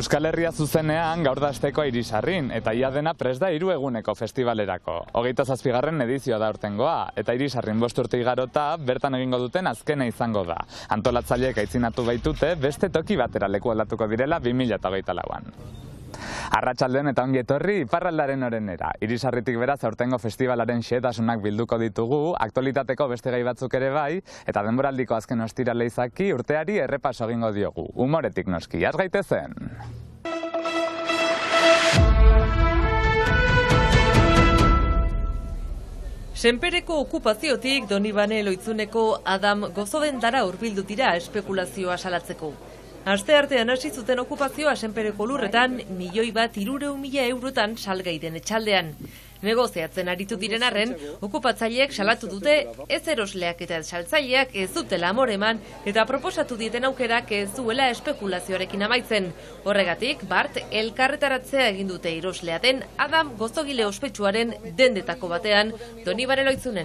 Euskal Herria zuzenean gaur da asteko Irisarrin, eta ia dena prest da 3 eguneko festivalerako. 27. edizioa da aurtengoa, eta Irisarrin 5 urte igarota bertan egingo duten azkena izango da. Antolatzaileek aitzinatu baitute beste toki batera leku aldatuko direla 2024an. Arratsaldeon eta ongi etorri iparraldaren orenera. Irisarritik beraz aurtengo festivalaren xehetasunak bilduko ditugu, aktualitateko beste gai batzuk ere bai, eta denboraldiko azken ostirale izaki urteari errepaso egingo diogu. Humoretik noski, has gaitezen! Senpereko okupaziotik Donibane Loitzuneko Adam Gozobendara hurbildu dira espekulazioa salatzeko. Asteartean hasi zuten okupazioa Senpereko lurretan 1.300.000 eurotan salgai den etxaldean. Negoziatzen aritu diren arren, okupatzaileek salatu dute ez erosleak eta saltzaileak ez dutela amore eman eta proposatu dieten aukerak ez zuela espekulazioarekin amaitzen. Horregatik, Bart elkarretaratzea egin dute eroslea den Adam Gozogile ospetsuaren dendetako batean Donibane Loitzunen.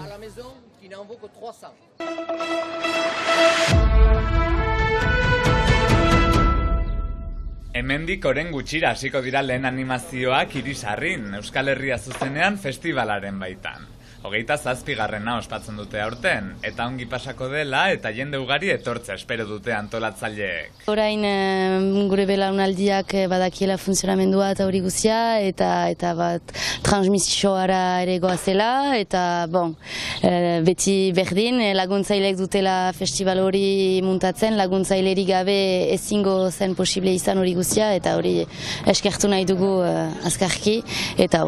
Hemendik oren gutxira hasiko dira lehen animazioak Irisarrin, Euskal Herria zuzenean festivalaren baitan. 27. ospatzen dute aurten, eta ongi pasako dela eta jende ugari etortza espero dute antolatzaileek. Orain gure belaunaldiak badakiela funtzionamendua eta hori guzia, eta bat transmisioara ere goazela, eta beti berdin laguntzaileek dutela festival hori muntatzen, laguntzaileri gabe ezingo zen posible izan hori guzia, eta hori eskertu nahi dugu azkarki, eta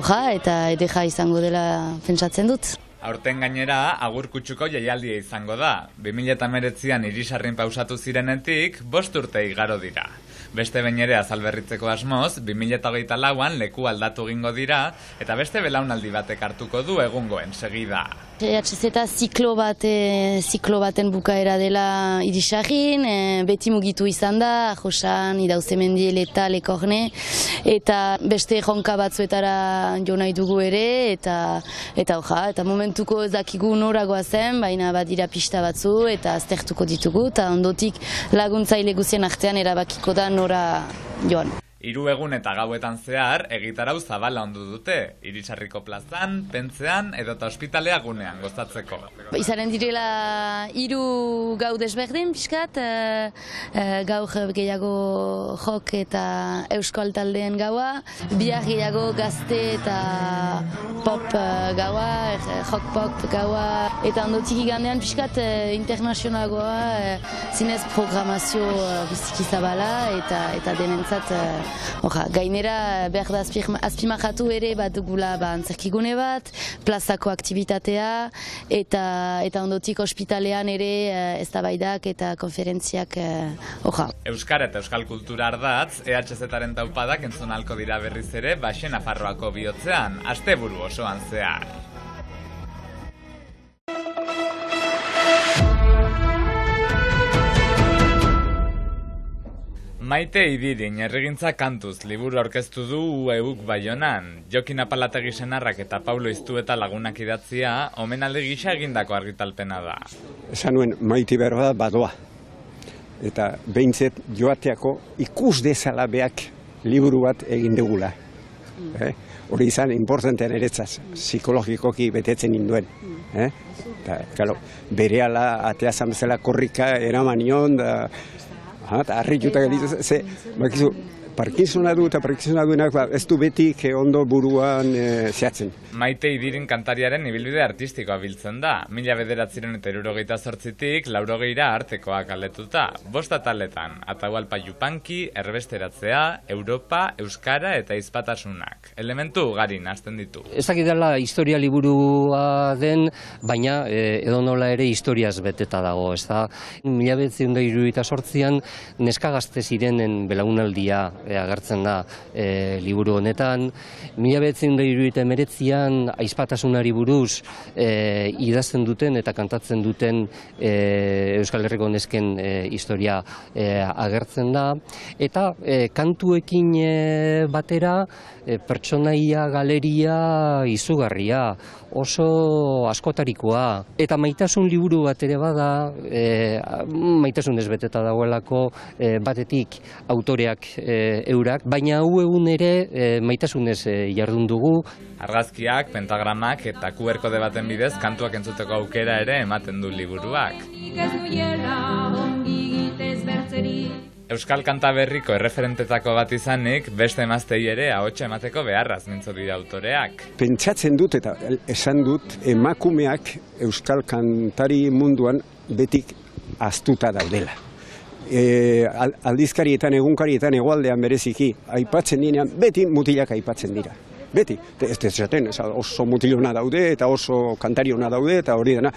edera izango dela pentsatzen dut. Aurten gainera, agur kutsuko jaialdia izango da. 2019an Irisarrin pausatu zirenetik, 5 urte igaro dira. Beste behin ere azalberritzeko asmoz, 2024an leku aldatu egingo dira, eta beste belaunaldi batek hartuko du egungoen segida. EHZ ziklo baten bukaera dela Irisarrin, beti mugitu izan da, Josan, Idauzemendi, Eleta, Lekorne, eta beste jonka batzuetara jo nahi dugu ere, eta momentuko ez dakigu noragoa zen, baina badira pista batzu eta aztertuko ditugu, eta ondotik laguntzaile guzien artean erabakiko da nora joan. 3 egun eta gauetan zehar, egitarau zabala ondu dute, Irisarriko plazan, Pentzean edota ospitalea gunean gozatzeko. Izaren direla 3 gau desberdin pixkat, gaur gehiago jok eta euskal taldeen gaua, bihar gehiago gazte eta pop gaua, jok pop gaua, eta ondotik igandean pixkat internazionalagoa, zinez programazio biziki zabala eta denentzat gainera behar da azpimarratu ere bat dugula antzerkigune bat, plazako aktibitatea eta ondotik ospitalean ere eztabaidak eta konferentziak. Euskara eta euskal kultura ardatz, EHZ-aren taupadak entzun ahalko dira berriz ere Baxe Nafarroako bihotzean, asteburu osoan zehar. Maite Idirin herrigintza kantuz liburu aurkeztu du UEUk Baionan. Jokin Apalategi senarrak eta Paulo Iztueta lagunak idatzia, omenaldi gisa egindako argitalpena da. Esan nuen Maite berba badoa. Eta behintzet joateako ikus dezala beak liburu bat egin dugula. Hori izan importantean eretzaz, psikologikoki betetzen induen. Berehala ateazan bezala korrika eramanion da... Eta harrituta gelitu, bakizu, Parkinsona du eta Parkinsona duenak ez du betik ondo buruan zehatzen. Maite Idirin kantariaren ibilbide artistikoa biltzen da. 1978tik 80ra artekoak aldetuta. 5 ataletan, Atahualpa Yupanqui, Erbesteratzea, Europa, Euskara eta Hizpatasunak. Elementu ugari nahasten ditu. Ez dakit dela historia liburua den, baina edonola ere historiaz beteta dago. 1978an neska gazte zirenen belaunaldia agertzen da liburu honetan. 1979an ahizpatasunari buruz idazten duten eta kantatzen duten Euskal Herriko nesken historia agertzen da. Eta kantuekin batera pertsonaia galeria izugarria, oso askotarikoa. Eta maitasun liburu bat ere bada, maitasun ez beteta dagoelako batetik autoreak eurak, baina hau egun ere maitasunez jardun dugu. Argazkiak, pentagramak eta QR kode baten bidez kantuak entzuteko aukera ere ematen du liburuak. Euskal kanta berriko erreferentetako bat izanik, beste emaztei ere ahotsa emateko beharraz mintzo dira autoreak. Pentsatzen dut eta esan dut emakumeak euskal kantari munduan betik ahaztuta daudela. Aldizkarietan, egunkarietan, hegoaldean bereziki aipatzen dinean, beti mutilak aipatzen dira. Beti, ez dezaten, oso mutilona daude eta oso kantari ona daude eta hori dena,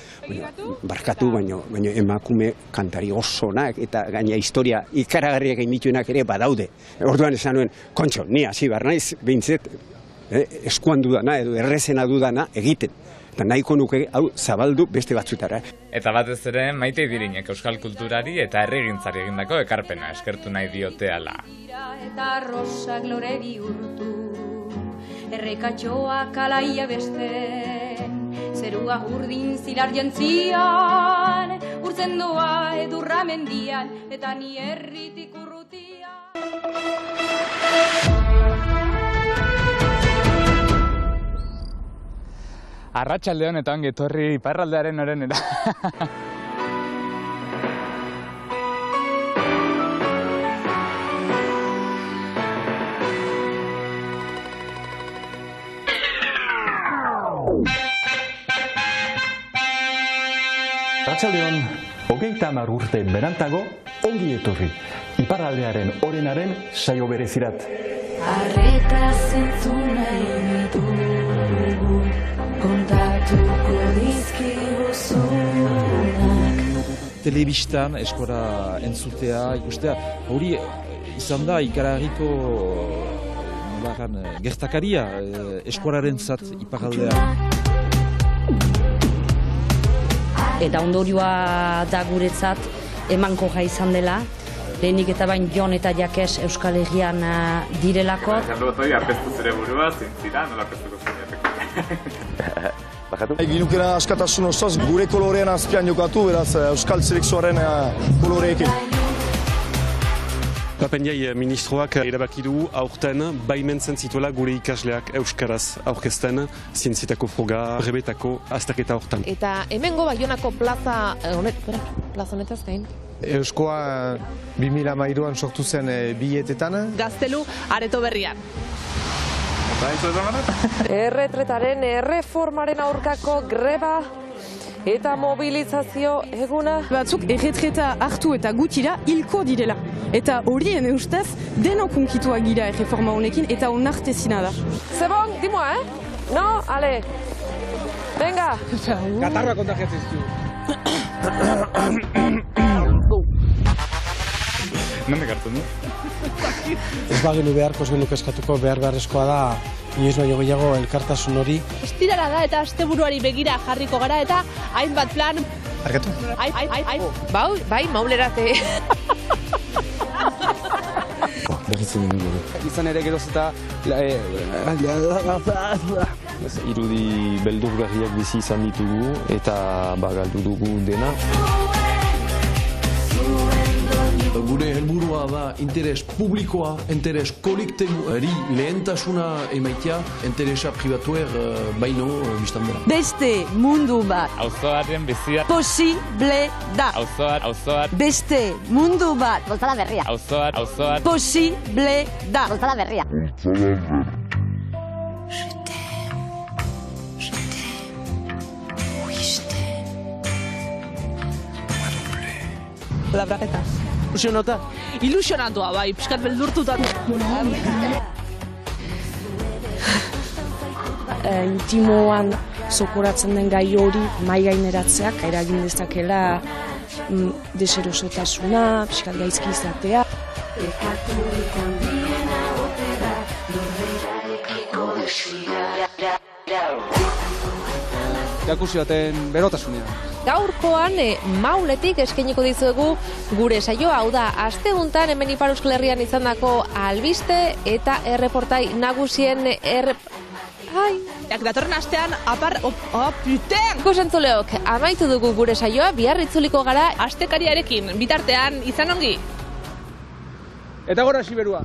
barkatu baino emakume kantari oso onak eta gaina historia ikaragarriak egin dituenak ere badaude. Orduan esan nuen, kontxo, ni hasi behar naiz, behintzet, eskuan dudana edo errezena dudana egiten. Eta nahiko nuke hau zabaldu beste batzutara. Eta batez ere Maite Idirinek euskal kulturari eta herrigintzari egindako ekarpena eskertu nahi dioteala. Eta rosak lore bihurtu, errekatxoak alaia beste, zerua urdin zilar jantzian, urtzen doa edurra mendian, eta ni herritik urrutia. Arratsaldeon eta ongi etorri iparraldearen orenera. Arratsaldeon, 30 urte berantago, ongi etorri. Iparraldearen orenaren saio berezirat. Arreta zentzun nahi ditugu, kontatuko dizkiguzunak. Telebistan eskora entzutea, ikustea, hori izan da ikaragarriko gertakaria eskoraren zat iparraldean. Eta ondorioa da guretzat emankorra izan dela. Lehenik eta bain Jon eta Jakes Euskal Herrian direlako. Esan dut hori, arpeztu zure burua, zintzira, nola arpeztuko zineateko. Ginukera askatasun osoz gure kolorean azpian jokatu, beraz Euskal Selekzioaren koloreekin. Papendiai ministroak erabaki du aurten baimentzen zituela gure ikasleak euskaraz aurkezten zientzietako froga, brebetako azterketa hortan. Eta hemengo Baionako plaza honetaz gain? Euskoa 2013an sortu zen biletetan. Gaztelu areto berrian. Erretretaren erreformaren aurkako greba eta mobilizazio eguna. Batzuk erretreta hartu eta gutira hilko direla. Eta horien ustez denok unkituak gira erreforma honekin eta onartezina da. Zebon, dimua, No, ale. Venga. Gatarra kontagiatzen zitu. Nondik hartu du? Ez bagenu beharko, ez genuke eskatuko beharrezkoa da inoiz baino gehiago elkartasun hori. Estirara da eta asteburuari begira jarriko gara eta hainbat plan. Arketu? Bai, maulerate. Berritzen dugu. Izan ere geroz eta irudi beldurgarriak bizi izan ditugu eta galdu dugu dena. Gure helburua da interes publikoa, interes kolektiboari lehentasuna emaitea, interesa pribatuer baino biztan dela. Beste mundu bat auzoaren bizia posible da. Auzoar Beste mundu bat Boltzada berria. Auzoar posible da. Boltzada berria. Labraketa. Ilusionatua, bai, pixkat beldurtutan. Intimoan zokoratzen den gai hori mai gaineratzeak eragin dezakela deserosotasuna, pixkat gaizki izatea. Irakursi baten berotasunean. Gaurkoan mauletik eskainiko dizuegu gure saioa, hau da, asteguntan hemen Ipar Euskal Herrian izandako albiste eta erreportai nagusien datorren astean puten! Ikusentzuleok, amaitu dugu gure saioa, bihar itzuliko gara astekariarekin, bitartean izan ongi. Eta gora Siberua.